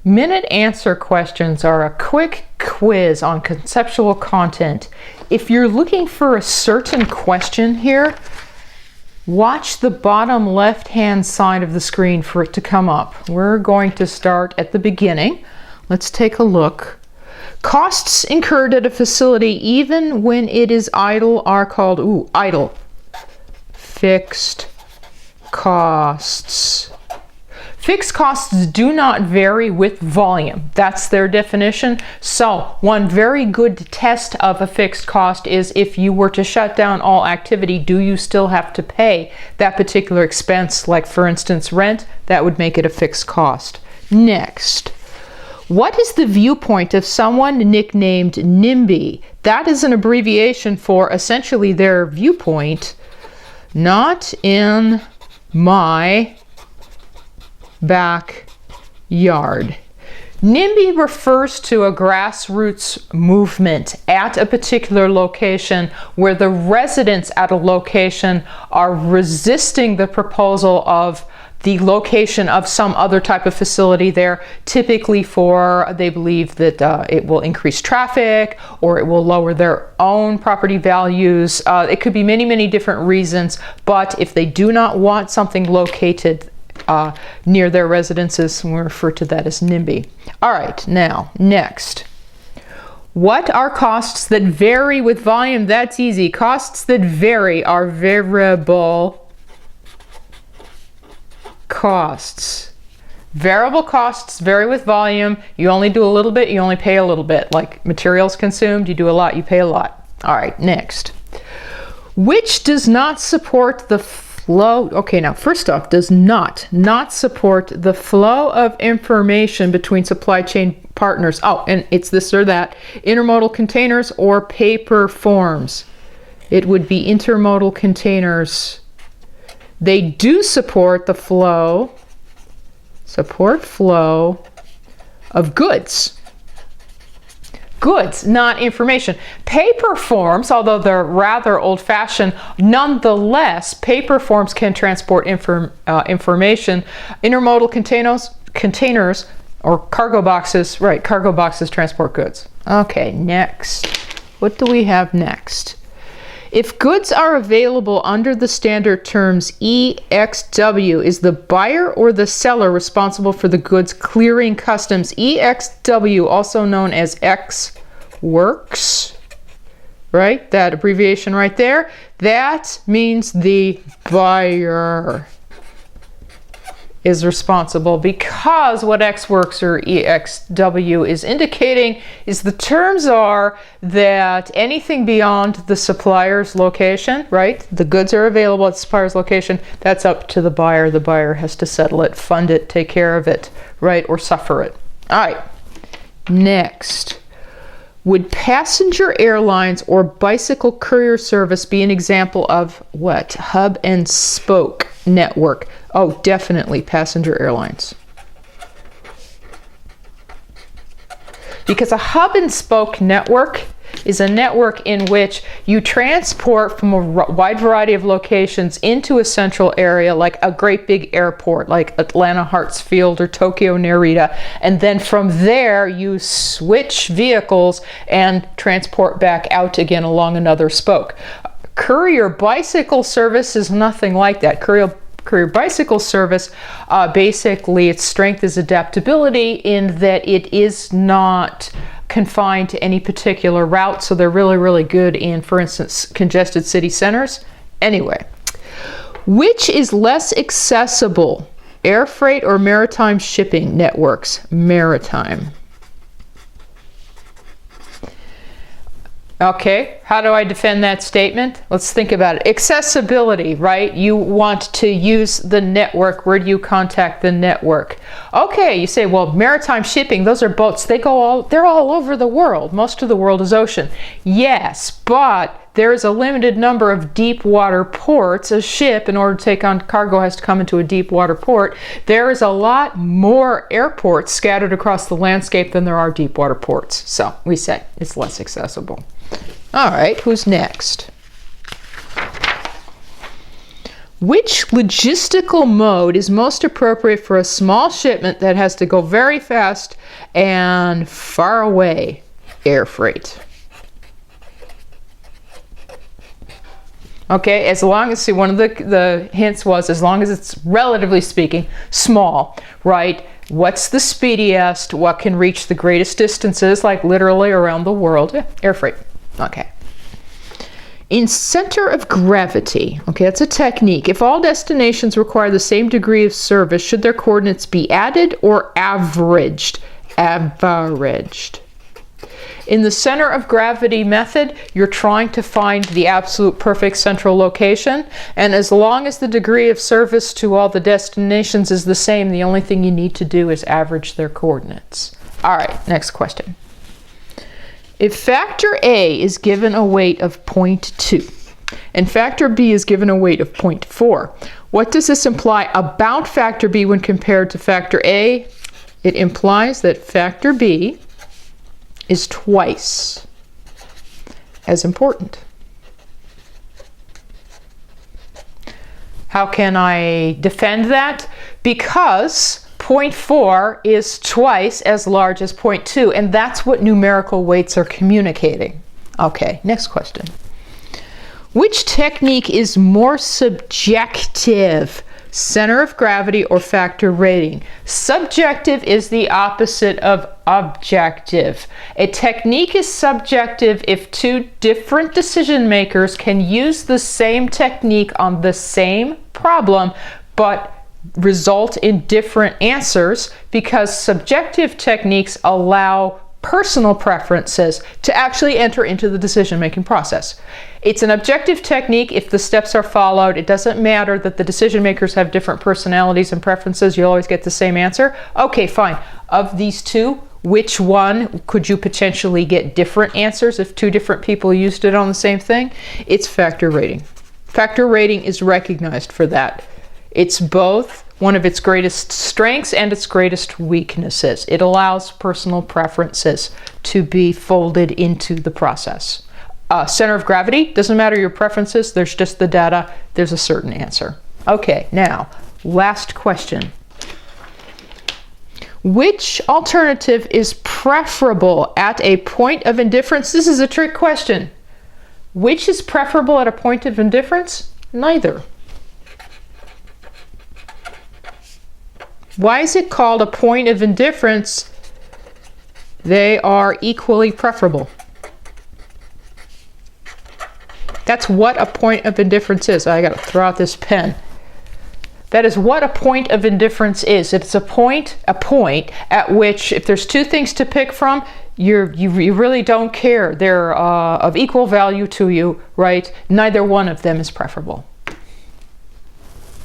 Minute answer questions are a quick quiz on conceptual content. If you're looking for a certain question here, watch the bottom left-hand side of the screen for it to come up. We're going to start at the beginning. Let's take a look. Costs incurred at a facility even when it is idle are called, idle. Fixed costs. Fixed costs do not vary with volume. That's their definition. So one very good test of a fixed cost is if you were to shut down all activity, do you still have to pay that particular expense? Like for instance, rent, that would make it a fixed cost. Next, what is the viewpoint of someone nicknamed NIMBY? That is an abbreviation for essentially their viewpoint, not in my backyard. NIMBY refers to a grassroots movement at a particular location where the residents at a location are resisting the proposal of the location of some other type of facility there, typically for, they believe that it will increase traffic or it will lower their own property values. It could be many, many different reasons, but if they do not want something located near their residences, we refer to that as NIMBY. All right, now, next. What are costs that vary with volume? That's easy. Costs that vary are variable costs. Variable costs vary with volume. You only do a little bit, you only pay a little bit. Like materials consumed, you do a lot, you pay a lot. All right, next. Which does not support the flow? Okay, now first off, does not support the flow of information between supply chain partners. Oh, and it's this or that. Intermodal containers or paper forms. It would be intermodal containers. They do support the flow, of goods. Goods, not information. Paper forms, although they're rather old-fashioned, nonetheless, paper forms can transport information. Intermodal containers, or cargo boxes, right, cargo boxes transport goods. Okay, next. What do we have next? If goods are available under the standard terms EXW, is the buyer or the seller responsible for the goods clearing customs? EXW, also known as X Works, right? That abbreviation right there, that means the buyer is responsible, because what X Works or EXW is indicating is the terms are that anything beyond the supplier's location, right? The goods are available at the supplier's location, that's up to the buyer. The buyer has to settle it, fund it, take care of it, right? Or suffer it. All right, next. Would passenger airlines or bicycle courier service be an example of what? Hub and spoke network. Oh, definitely passenger airlines. Because a hub and spoke network is a network in which you transport from a wide variety of locations into a central area, like a great big airport, like Atlanta Hartsfield or Tokyo Narita, and then from there you switch vehicles and transport back out again along another spoke. Courier bicycle service is nothing like that. Courier bicycle service, basically its strength is adaptability in that it is not confined to any particular route, so they're really, really good in, for instance, congested city centers. Anyway, which is less accessible, air freight or maritime shipping networks? Maritime. Okay, how do I defend that statement? Let's think about it. Accessibility, right? You want to use the network. Where do you contact the network? Okay, you say, well, maritime shipping, those are boats. They're all over the world. Most of the world is ocean. Yes, but there is a limited number of deep water ports. A ship, in order to take on cargo, has to come into a deep water port. There is a lot more airports scattered across the landscape than there are deep water ports. So we say it's less accessible. All right, who's next? Which logistical mode is most appropriate for a small shipment that has to go very fast and far away? Air freight. Okay, as long as, see, one of the hints was as long as it's, relatively speaking, small, right? What's the speediest? What can reach the greatest distances, like literally around the world? Yeah, air freight. Okay. In center of gravity, okay, that's a technique. If all destinations require the same degree of service, should their coordinates be added or averaged? Averaged. In the center of gravity method, you're trying to find the absolute perfect central location, and as long as the degree of service to all the destinations is the same, the only thing you need to do is average their coordinates. All right, next question. If factor A is given a weight of 0.2 and factor B is given a weight of 0.4, what does this imply about factor B when compared to factor A? It implies that factor B is twice as important. How can I defend that? Because 0.4 is twice as large as 0.2, and that's what numerical weights are communicating. Okay, next question. Which technique is more subjective? Center of gravity or factor rating? Subjective is the opposite of objective. A technique is subjective if two different decision makers can use the same technique on the same problem, but result in different answers, because subjective techniques allow personal preferences to actually enter into the decision-making process. It's an objective technique if the steps are followed. It doesn't matter that the decision makers have different personalities and preferences. You'll always get the same answer. Okay, fine. Of these two, which one could you potentially get different answers if two different people used it on the same thing? It's factor rating. Factor rating is recognized for that. It's both one of its greatest strengths and its greatest weaknesses. It allows personal preferences to be folded into the process. Center of gravity, doesn't matter your preferences, there's just the data, there's a certain answer. Okay, now, last question. Which alternative is preferable at a point of indifference? This is a trick question. Which is preferable at a point of indifference? Neither. Why is it called a point of indifference? They are equally preferable. That's what a point of indifference is. I gotta throw out this pen. That is what a point of indifference is. It's a point at which, if there's two things to pick from, you really don't care. They're of equal value to you, right? Neither one of them is preferable.